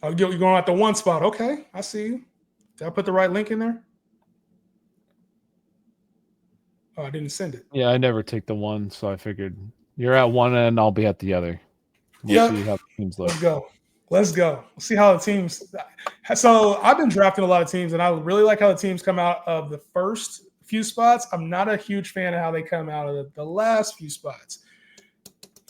Oh, you're going at the one spot. Okay, I see you. Did I put the right link in there? Oh, I didn't send it. Yeah, I never take the one, so I figured you're at one end, I'll be at the other. We'll Yep. see how the teams look. Let's go. Let's go. We'll see how the teams. So I've been drafting a lot of teams, and I really like how the teams come out of the first few spots. I'm not a huge fan of how they come out of the last few spots.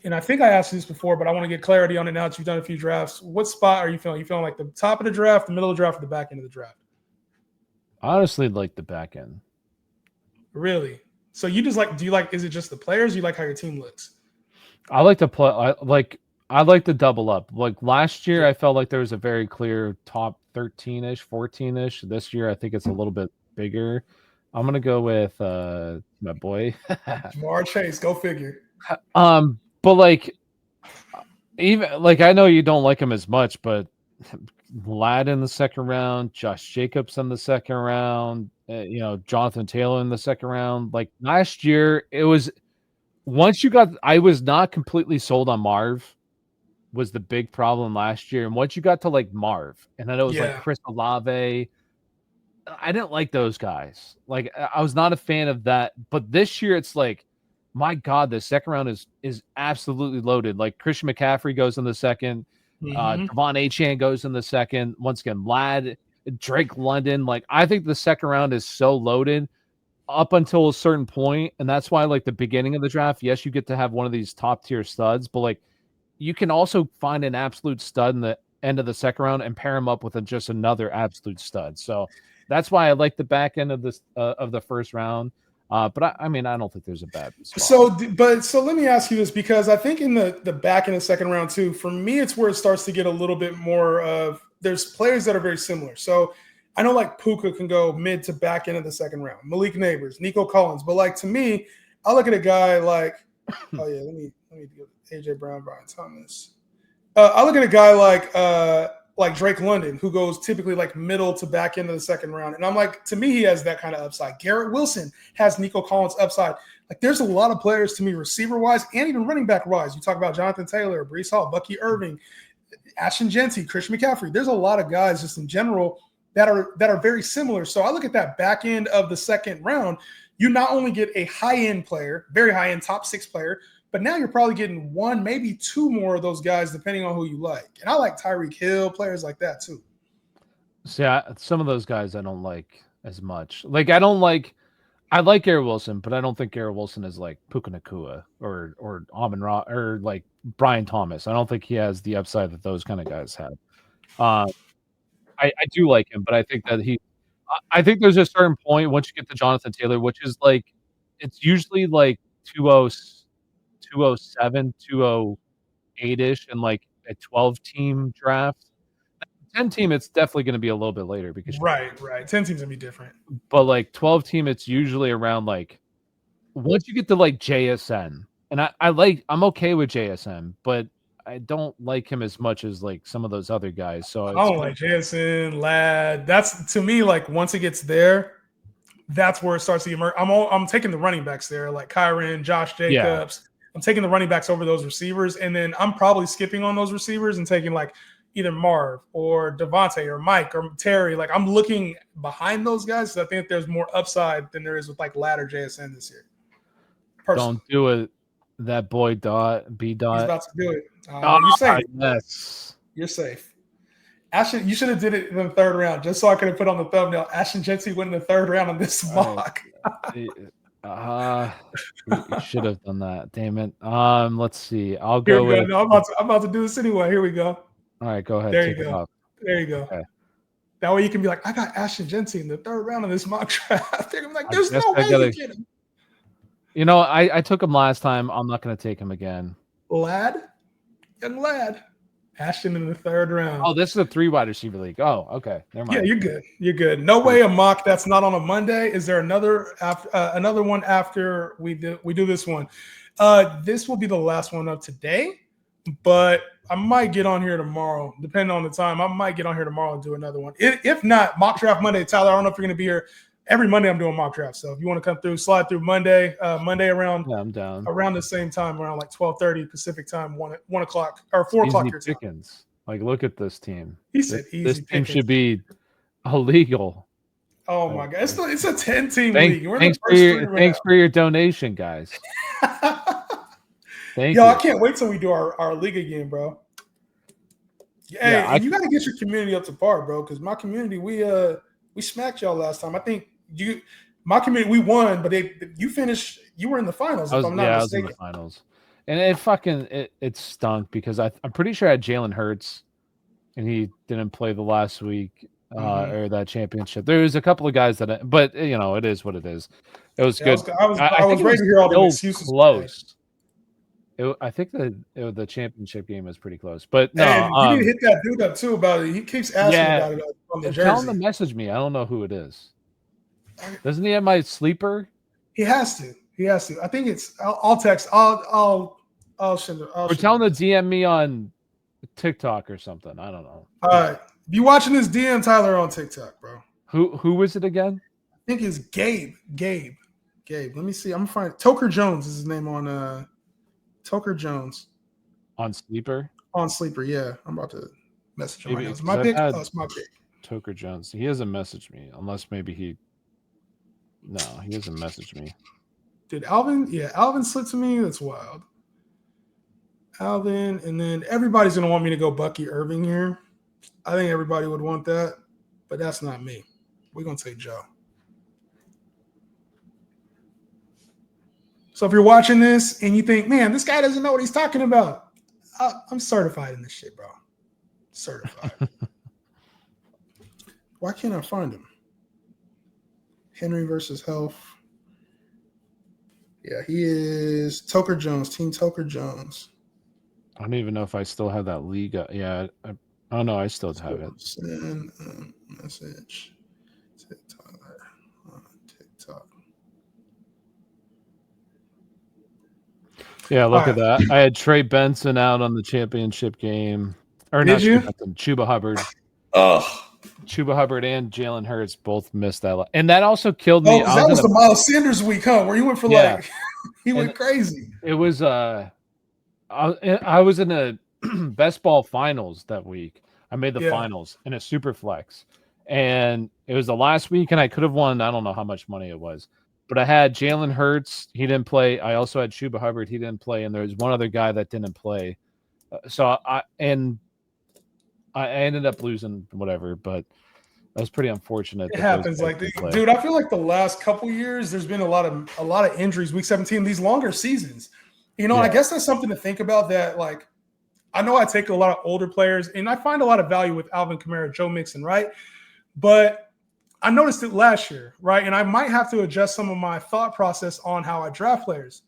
And I think I asked you this before, but I want to get clarity on it now that you've done a few drafts. What spot are you feeling? You feeling like the top of the draft, the middle of the draft, or the back end of the draft? I honestly like the back end. Really? So you just like? Do you like? Is it just the players? Or you like how your team looks? I like to play. I like to double up. Like last year, Yeah. I felt like there was a very clear top 13-ish, 14-ish. This year, I think it's a little bit bigger. I'm gonna go with my boy. Jamar Chase, go figure. But like even like I know you don't like him as much, but Lad in the second round, Josh Jacobs in the second round, Jonathan Taylor in the second round. Like last year, it was once you got. I was not completely sold on Marv. Was the big problem last year, and once you got to like Marv, and then it was like Yeah. Chris Olave. I didn't like those guys. Like I was not a fan of that. But this year, it's like, my God, the second round is absolutely loaded. Like Christian McCaffrey goes in the second. Mm-hmm. Devon Achane goes in the second. Once again, Lad, Drake London. Like I think the second round is so loaded up until a certain point, and that's why like the beginning of the draft, yes, you get to have one of these top tier studs, but like you can also find an absolute stud in the end of the second round and pair him up with just another absolute stud. So that's why I like the back end of this of the first round. But I mean, I don't think there's a bad spot. So let me ask you this, because I think in the back in the second round too, for me, it's where it starts to get a little bit more of, there's players that are very similar. So I know like Puka can go mid to back end of the second round, Malik Neighbors, Nico Collins. But like to me, I look at a guy like, oh yeah, let me do AJ Brown, Brian Thomas. I look at a guy like Drake London, who goes typically like middle to back end of the second round. And I'm like, to me, he has that kind of upside. Garrett Wilson has Nico Collins upside. Like there's a lot of players to me, receiver-wise and even running back-wise. You talk about Jonathan Taylor, Breece Hall, Bucky Irving, Ashton Jeanty, Christian McCaffrey. There's a lot of guys just in general that are very similar. So I look at that back end of the second round. You not only get a high-end player, very high-end top 6 player, but now you're probably getting one, maybe two more of those guys, depending on who you like. And I like Tyreek Hill, players like that too. So yeah, some of those guys I don't like as much. Like I like Garrett Wilson, but I don't think Garrett Wilson is like Puka Nacua or Amon Ra or like Brian Thomas. I don't think he has the upside that those kind of guys have. Uh, I do like him, but I think that I think there's a certain point once you get to Jonathan Taylor, which is like it's usually like 207, 208-ish in like a 12-team draft. 10-team, it's definitely going to be a little bit later because Right. 10 teams gonna be different. but like 12-team, it's usually around like once you get to like JSN, and I'm okay with JSN, but I don't like him as much as like some of those other guys. So I it's don't like Jansen, Ladd. That's to me like once it gets there, that's where it starts to emerge. I'm taking the running backs there, like Kyron, Josh Jacobs. I'm taking the running backs over those receivers, and then I'm probably skipping on those receivers and taking like either Marv or Devontae or Mike or Terry. Like I'm looking behind those guys. So I think there's more upside than there is with like Ladd or JSN this year. Personally, don't do it. That boy dot B he's dot. about to do it. Ah, You're safe. yes. You're safe. Ashton, you should have did it in the third round, just so I could have put on the thumbnail. Ashton Jeanty went in the third round on this mock. You should have done that. Damn it. Let's see. I'll Here go we go. with. No, I'm about to do this anyway. Here we go. All right, go ahead. There you Take it go. off. There you go. Okay. That way you can be like, I got Ashton Jeanty in the third round of this mock draft. They're gonna be like, I there's guess no I way gotta. you get him. You know, I took him last time. I'm not going to take him again. Ladd, young Ladd, Ashton in the third round. Oh, this is a 3 wide receiver league. Oh, okay. Never mind. Yeah, you're good. You're good. No way a mock that's not on a Monday. Is there another one after we do this one? This will be the last one of today, but I might get on here tomorrow, depending on the time. I might get on here tomorrow and do another one. If not, mock draft Monday. Tyler, I don't know if you're going to be here. Every Monday I'm doing mock draft. So if you want to come through, slide through Monday around Yeah, I'm down. around the same time, around like 12:30 Pacific time, 1 o'clock or 4 o'clock your time. Like, look at this team. He said This easy team pickings. should be illegal. Oh my god, it's a 10-team Thanks, league. We're in the thanks for first three your right thanks for your donation, guys. now. Thank Yo, you. I can't wait till we do our league again, bro. Hey, Yeah, and you got to get your community up to par, bro. Because my community, we smacked y'all last time. I think my community, we won, but you finished. You were in the finals, if I'm not I was in the mistaken. finals, and it stunk because I'm pretty sure I had Jalen Hurts, and he didn't play the last week or that championship. There was a couple of guys but you know, it is what it is. It was Yeah, good. I think was it ready was to hear all the still excuses. close. I think the championship game was pretty close, but no. And you need to hit that dude up too about it. He keeps asking about it on the Tell him jersey. to message me. I don't know who it is. Doesn't he have my sleeper? He has to. He has to. I think it's. I'll text. I'll send it. Or tell him to DM me on TikTok or something. I don't know. All right. If you watching this, DM Tyler on TikTok, bro. Who was it again? I think it's Gabe. Let me see. I'm gonna find Toker Jones is his name on Toker Jones. On Sleeper? On Sleeper, yeah. I'm about to message him right now. It's 'cause my I've pick. had Oh, it's my pick. Toker Jones. He hasn't messaged me, unless maybe he hasn't messaged me. Did Alvin? Yeah, Alvin slid to me. That's wild. Alvin, and then everybody's gonna want me to go Bucky Irving here. I think everybody would want that, but that's not me. We're gonna take Joe. So if you're watching this and you think, man, this guy doesn't know what he's talking about, I'm certified in this shit, bro. Certified. Why can't I find him? Henry versus Health. Yeah, he is Toker Jones, Team Toker Jones. I don't even know if I still have that league. Yeah, oh no, I still have it. Send message to Tyler on TikTok. Yeah, look at that. I had Trey Benson out on the championship game. Or Did not you? Trey Benson, Chuba Hubbard. Oh. Chuba Hubbard and Jalen Hurts both missed that. And that also killed me. Oh, that was the Miles Sanders week, huh? Where he went for like he went crazy. It was I was in a best ball finals that week. I made the finals in a super flex. And it was the last week, and I could have won. I don't know how much money it was. But I had Jalen Hurts. He didn't play. I also had Chuba Hubbard. He didn't play. And there was one other guy that didn't play. So I ended up losing whatever, but that was pretty unfortunate. It happens, like, dude. I feel like the last couple years, there's been a lot of injuries. Week 17, these longer seasons, I guess that's something to think about. That, like, I know I take a lot of older players, and I find a lot of value with Alvin Kamara, Joe Mixon, right? But I noticed it last year, right? And I might have to adjust some of my thought process on how I draft players.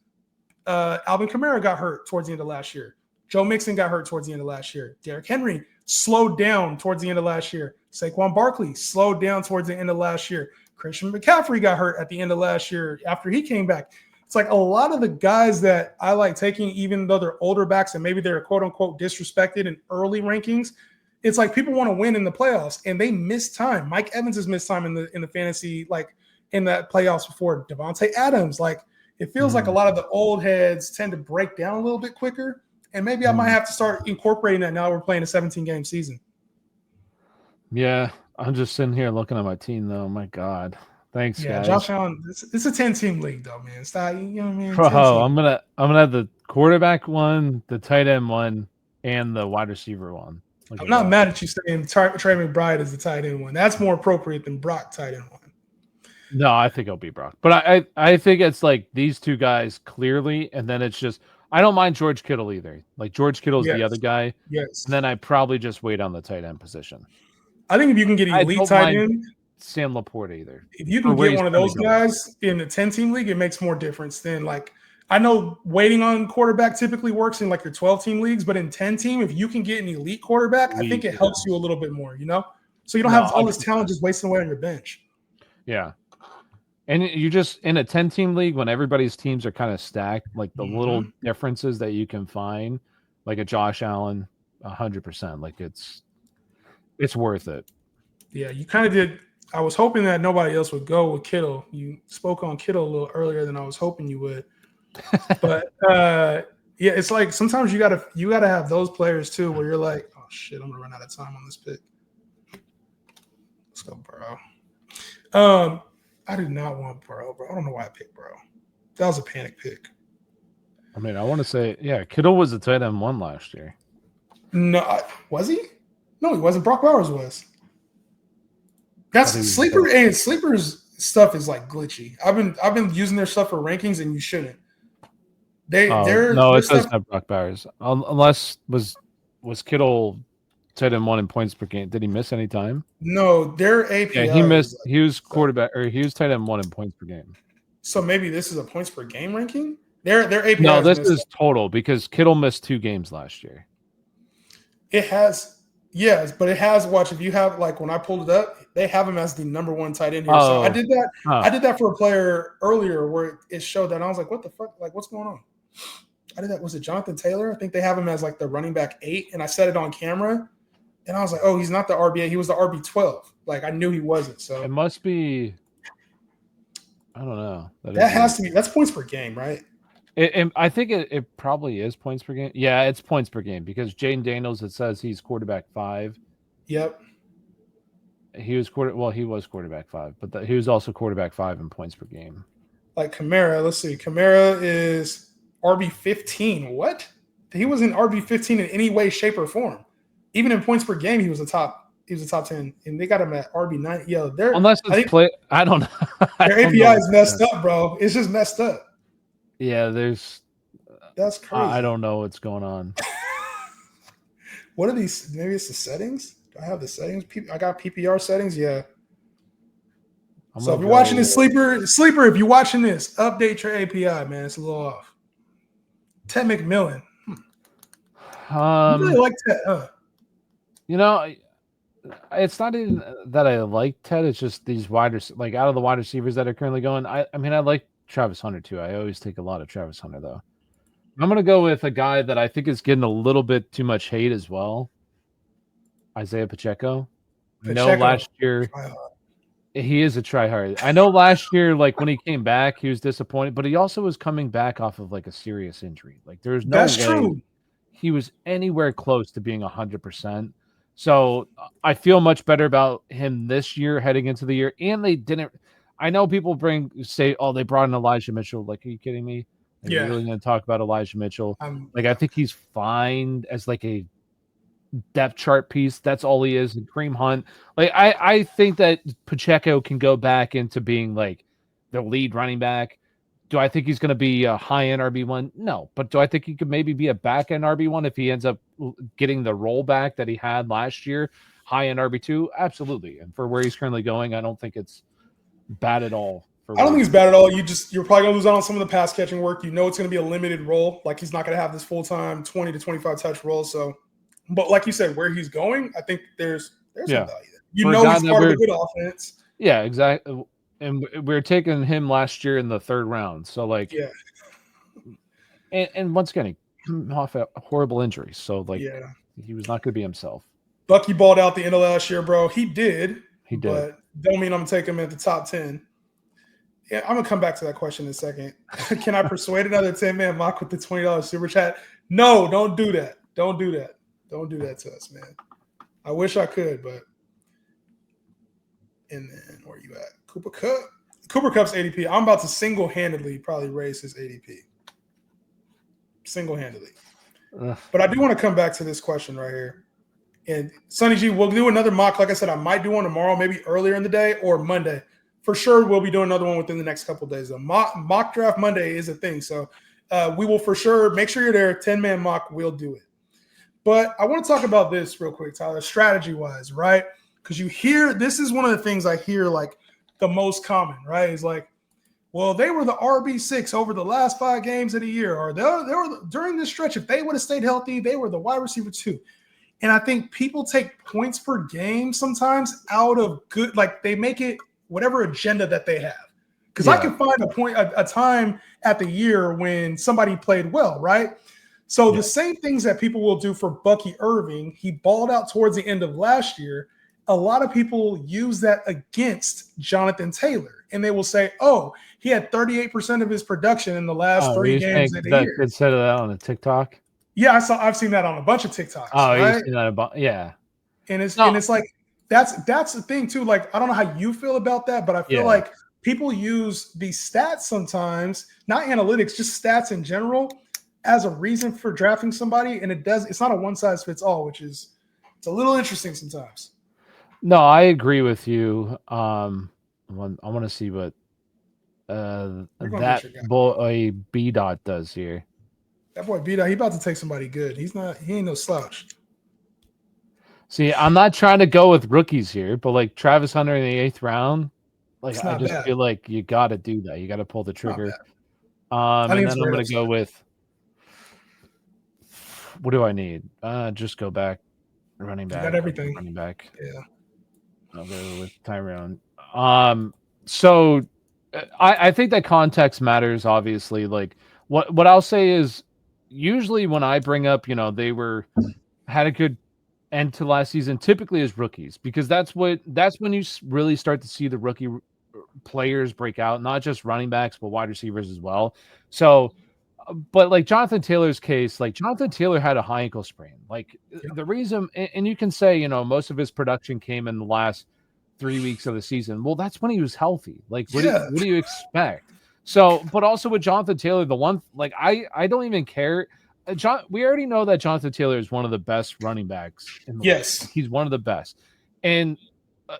Alvin Kamara got hurt towards the end of last year. Joe Mixon got hurt towards the end of last year. Derrick Henry slowed down towards the end of last year. Saquon Barkley slowed down towards the end of last year. Christian McCaffrey got hurt at the end of last year after he came back. It's like a lot of the guys that I like taking, even though they're older backs and maybe they're quote unquote disrespected in early rankings, it's like people want to win in the playoffs and they miss time. Mike Evans has missed time in the fantasy, like in the playoffs before. Devontae Adams, like it feels like a lot of the old heads tend to break down a little bit quicker. And maybe I might have to start incorporating that now we're playing a 17-game season. Yeah, I'm just sitting here looking at my team, though. My God. Thanks, guys. Josh Allen, it's a 10-team league, though, man. Stop, you know what I mean? Bro, I'm gonna have the quarterback one, the tight end one, and the wide receiver one. I'm not mad at you saying Trey McBride is the tight end one. That's more appropriate than Brock tight end one. No, I think it'll be Brock. But I think it's like these two guys clearly, and then it's just I don't mind George Kittle either. Like George Kittle's the other guy. Yes. And then I probably just wait on the tight end position. I think if you can get elite tight end, Sam Laporte either. If you can get one of those guys in the 10-team league, it makes more difference than like I know waiting on quarterback typically works in like your 12-team leagues, but in 10-team, if you can get an elite quarterback, I think it helps you a little bit more, So you don't have all this talent just wasting away on your bench. Yeah. And you just in a 10-team league when everybody's teams are kind of stacked, like the little differences that you can find, like a Josh Allen, 100%. Like it's worth it. Yeah, you kind of did. I was hoping that nobody else would go with Kittle. You spoke on Kittle a little earlier than I was hoping you would. But yeah, it's like sometimes you gotta have those players too, where you're like, oh, shit, I'm gonna run out of time on this pick. Let's go, Burrow. I did not want Burrow, bro. I don't know why I picked Burrow. That was a panic pick. I mean, I want to say, yeah, Kittle was the tight end 1 last year. No, was he? No, he wasn't. Brock Bowers was. That's sleeper, and sleepers stuff is like glitchy. I've been using their stuff for rankings, and you shouldn't. No, it does have Brock Bowers. Unless was Kittle tight end 1 in points per game? Did he miss any time? No, their API. Yeah, he missed. He was quarterback, or he was tight end 1 in points per game. So maybe this is a points per game ranking. Their API. No, this is total because Kittle missed 2 games last year. It has, yes, but it has. Watch, if you have, like, when I pulled it up, they have him as the number 1 tight end here. So I did that. I did that for a player earlier where it showed that. And I was like, what the fuck? Like, what's going on? I did that. Was it Jonathan Taylor? I think they have him as like the running back 8, and I said it on camera, and I was like, oh, he's not the RB8. He was the RB12. Like, I knew he wasn't. So it must be. I don't know. That has to be. That's points per game, right? I think it probably is points per game. Yeah, it's points per game because Jaden Daniels, it says he's quarterback 5. Yep. He was quarterback 5, but he was also quarterback 5 in points per game. Like Kamara, let's see. Kamara is RB15. What? He wasn't RB15 in any way, shape, or form. Even in points per game, he was a top 10, and they got him at RB9. Yo, unless it's I don't know. Their API is messed up, bro. It's just messed up. Yeah, that's crazy. I don't know what's going on. What are these? Maybe it's the settings. Do I have the settings? I got PPR settings. Yeah. So if you're watching this, sleeper, if you're watching this, update your API, man. It's a little off. Ted McMillan. You really like Ted, huh? You know, it's not even that I like Ted. It's just these out of the wide receivers that are currently going. I mean, I like Travis Hunter too. I always take a lot of Travis Hunter though. I'm gonna go with a guy that I think is getting a little bit too much hate as well. Isaiah Pacheco. I know last year he is a tryhard. I know last year, like when he came back, he was disappointed, but he also was coming back off of like a serious injury. Like there's no way he was anywhere close to being 100%. So I feel much better about him this year heading into the year. And they didn't. I know people say, oh, they brought in Elijah Mitchell. Like, are you kidding me? Are you really going to talk about Elijah Mitchell? I think he's fine as like a depth chart piece. That's all he is. And Kareem Hunt. Like, I think that Pacheco can go back into being like the lead running back. Do I think he's going to be a high-end RB1? No. But do I think he could maybe be a back-end RB1 if he ends up getting the rollback that he had last year? High-end RB2? Absolutely. And for where he's currently going, I don't think it's bad at all. I don't think it's bad at all. You're probably gonna lose out on some of the pass catching work. You know it's gonna be a limited role. Like he's not gonna have this full-time 20 to 25 touch role. So, but like you said, where he's going, I think there's some value there. You know he's part of a good offense. Yeah, exactly. And we were taking him last year in the 3rd round. So like, yeah. And once again, he came off a horrible injury. So like, he was not gonna be himself. Bucky balled out the end of last year, bro. He did. He did. But don't mean I'm gonna take him at the top 10. Yeah, I'm gonna come back to that question in a second. Can I persuade another 10-man mock with the $20 super chat? No, don't do that. Don't do that. Don't do that to us, man. I wish I could, but and then where are you at? Cooper Kupp. Cooper Kupp's ADP. I'm about to single-handedly probably raise his ADP. Single-handedly. But I do want to come back to this question right here. And Sonny G, we'll do another mock. Like I said, I might do one tomorrow, maybe earlier in the day or Monday. For sure, we'll be doing another one within the next couple of days. The mock draft Monday is a thing. So we will for sure make sure you're there. 10-man mock, we'll do it. But I want to talk about this real quick, Tyler, strategy-wise, right? Because this is one of the things I hear like the most common, right? It's like, well, they were the RB6 over the last 5 games of the year. Or they were during this stretch, if they would have stayed healthy, they were the wide receiver 2. And I think people take points per game sometimes out of good, like they make it whatever agenda that they have. Because I can find a time at the year when somebody played well, right? So the same things that people will do for Bucky Irving, he balled out towards the end of last year. A lot of people use that against Jonathan Taylor. And they will say, oh, he had 38% of his production in the last 3 games of the year. That said that on the TikTok? Yeah, I've seen that on a bunch of TikToks, Oh, you've right? seen that about yeah. And No, it's like that's the thing too. Like I don't know how you feel about that, but I feel yeah. like people use these stats sometimes, not analytics, just stats in general, as a reason for drafting somebody, and it's not a one size fits all, which is it's a little interesting sometimes. No, I agree with you. I want to see what We're gonna get that your guy. boy B dot does here. That boy beat out. He about to take somebody good. He ain't no slouch. See, I'm not trying to go with rookies here, but like Travis Hunter in the 8th round, like It's I not just bad. feel like you got to do that. You got to pull the Not trigger. bad. I And think then it's I'm right gonna up. go with what do I need? Just go back, running You got back, everything. running back. Yeah. I'll go with Tyrone. So I think that context matters. Obviously, like what I'll say is usually when I bring up, they had a good end to last season, typically as rookies, because that's when you really start to see the rookie players break out, not just running backs but wide receivers as well. So but like Jonathan Taylor's case, like Jonathan Taylor had a high ankle sprain. Like Yep. the reason, and you can say, most of his production came in the last 3 weeks of the season. Well, that's when he was healthy. Like, Yeah. what do you expect? So, but also with Jonathan Taylor, the one like I don't even care. We already know that Jonathan Taylor is one of the best running backs in the league. Yes. Like, he's one of the best. And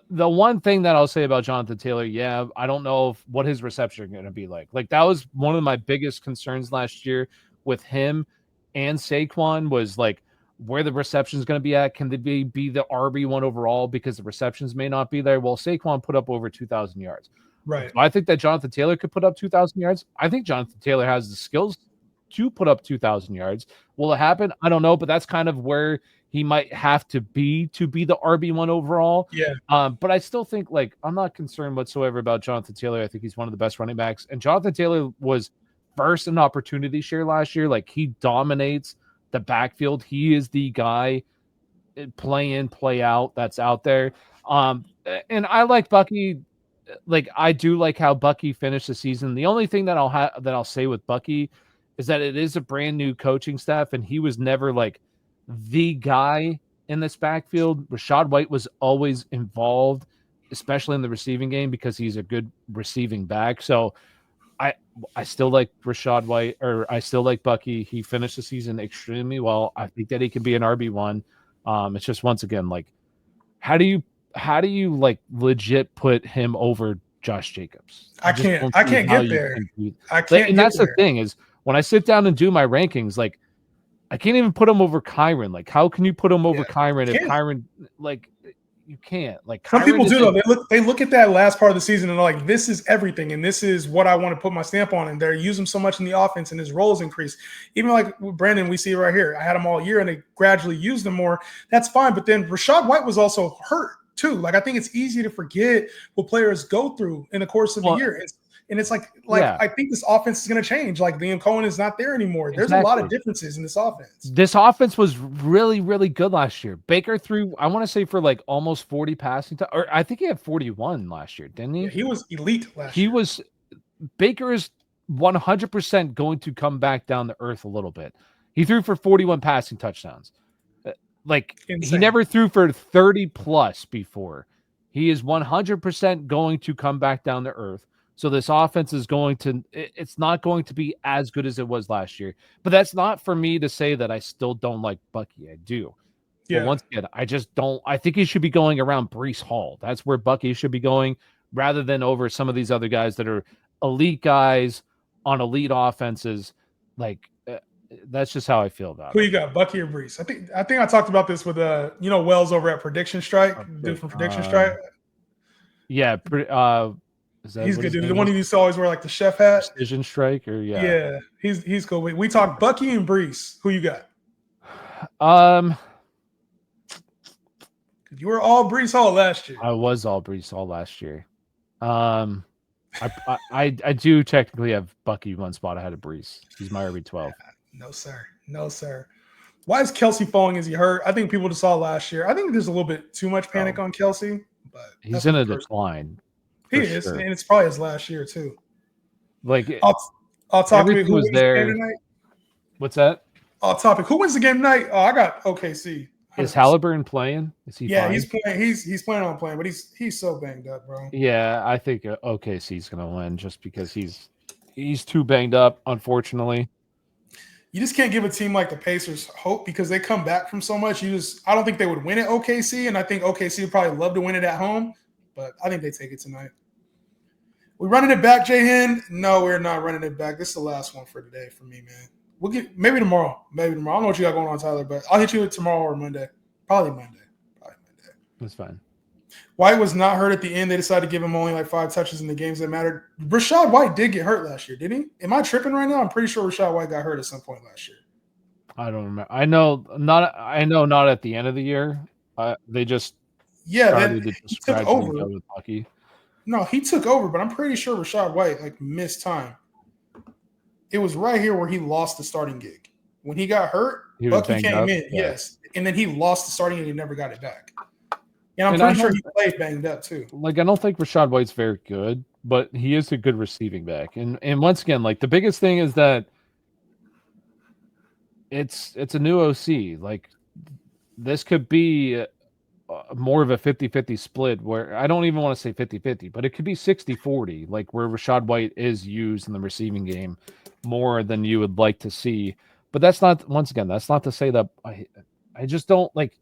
the one thing that I'll say about Jonathan Taylor, yeah, I don't know what his reception are going to be like. Like that was one of my biggest concerns last year with him and Saquon was like where the reception is going to be at. Can they be the RB1 overall because the receptions may not be there? Well, Saquon put up over 2,000 yards. Right. Do I think that Jonathan Taylor could put up 2,000 yards? I think Jonathan Taylor has the skills to put up 2,000 yards. Will it happen? I don't know, but that's kind of where he might have to be the RB1 overall. Yeah. But I still think like I'm not concerned whatsoever about Jonathan Taylor. I think he's one of the best running backs. And Jonathan Taylor was first in opportunity share last year. Like he dominates the backfield. He is the guy play in, play out that's out there. And I like Bucky. Like I do like how Bucky finished the season. The only thing that I'll say with Bucky is that it is a brand new coaching staff, and he was never like the guy in this backfield. Rashad White was always involved, especially in the receiving game because he's a good receiving back. So I I still like Rashad White, or I still like Bucky. He finished the season extremely well. I think that he can be an RB1. It's just once again like how do you like legit put him over Josh Jacobs? I just don't I see can't how get you there. can do I like, can't and get that's the there. thing is when I sit down and do my rankings, like I can't even put him over Kyron. Like, how can you put him Yeah. over Kyron if Can't. Kyron like you can't? Like Some people Kyron do though. isn't They look at that last part of the season and they're like, "This is everything, and this is what I want to put my stamp on." And they're using him so much in the offense, and his roles increase. Even like with Brandon, we see it right here. I had him all year, and they gradually used him more. That's fine. But then Rashad White was also hurt too. Like I think it's easy to forget what players go through in the course of the well, year. It's like yeah, I think this offense is going to change. Like Liam Cohen is not there anymore. There's a lot of exactly. differences in this offense. This offense was really, really good last year. Baker threw, I want to say for like almost 40 passing time, or I think he had 41 last year, didn't Yeah, he? he was elite last He year. was Baker is 100% going to come back down to earth a little bit. He threw for 41 passing touchdowns. Like he Insane. never threw for 30 plus before. He is 100% going to come back down to earth. So this offense is it's not going to be as good as it was last year. But that's not for me to say that I still don't like Bucky. I do. But Yeah. once again, I just don't. I think he should be going around Brees Hall. That's where Bucky should be going rather than over some of these other guys that are elite guys on elite offenses. Like, that's just how I feel about Who it. you got, Bucky or Brees? I think I talked about this with Wells over at Prediction Strike, dude from Prediction Strike. Yeah, is that He's what good, his dude. The name one is? who used to always wear like the chef hat. Precision Strike, or yeah. Yeah, he's cool. We talked Bucky and Brees. Who you got? Um, You were all Brees Hall last year. I was all Brees Hall last year. I do technically have Bucky one spot ahead of Brees. He's my RB12. No, sir. No, sir. Why is Kelsey falling? Is he hurt? I think people just saw last year. I think there's a little bit too much panic on Kelsey, but He's in a decline. He is, sure. and it's probably his last year too. Like I'll talk to you. everything Who was wins the game there. tonight? What's that? Topic. Who wins the game tonight? Oh, I got OKC. Is 100%. Halliburton playing? Is he Yeah, fine? he's playing. He's planning on playing, but he's so banged up, bro. Yeah, I think OKC's going to win just because he's too banged up, unfortunately. You just can't give a team like the Pacers hope because they come back from so much. I don't think they would win at OKC, and I think OKC would probably love to win it at home, but I think they take it tonight. We running it back, Jay-Hen? No, we're not running it back. This is the last one for today for me, man. We'll get maybe tomorrow. Maybe tomorrow. I don't know what you got going on, Tyler, but I'll hit you tomorrow or Monday. Probably Monday. That's fine. White was not hurt at the end. They decided to give him only like 5 touches in the games that mattered. Rashad White did get hurt last year, did he? Am I tripping right now? I'm pretty sure Rashad White got hurt at some point last year. I don't remember. I know not at the end of the year. They just started to just gradually go with Bucky. No, he took over, but I'm pretty sure Rashad White like missed time. It was right here where he lost the starting gig. When he got hurt, Bucky came in, yes. And then he lost the starting and he never got it back. And I'm pretty sure he played banged up too. Like, I don't think Rashad White's very good, but he is a good receiving back. And once again, like, the biggest thing is that it's a new OC. Like, this could be more of a 50-50 split where I don't even want to say 50-50, but it could be 60-40, like where Rashad White is used in the receiving game more than you would like to see. But that's not, once again, that's not to say that I just don't like,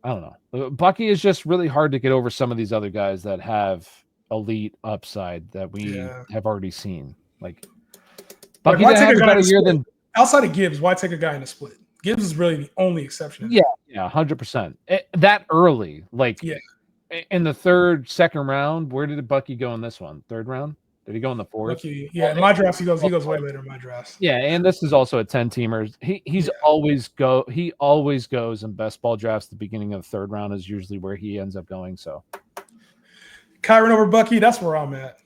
I don't know. Bucky is just really hard to get over some of these other guys that have elite upside that we have already seen. Like, Bucky like, had a better year than outside of Gibbs. Why take a guy in a split? Gibbs is really the only exception. Yeah, 100%. That early, like in the second round. Where did Bucky go in this one? Third round? Did he go in the fourth? Bucky, in my drafts he goes way later in my drafts. Yeah, and this is also a 10-teamer. He always goes in best ball drafts. The beginning of the third round is usually where he ends up going. So Kyron over Bucky, that's where I'm at.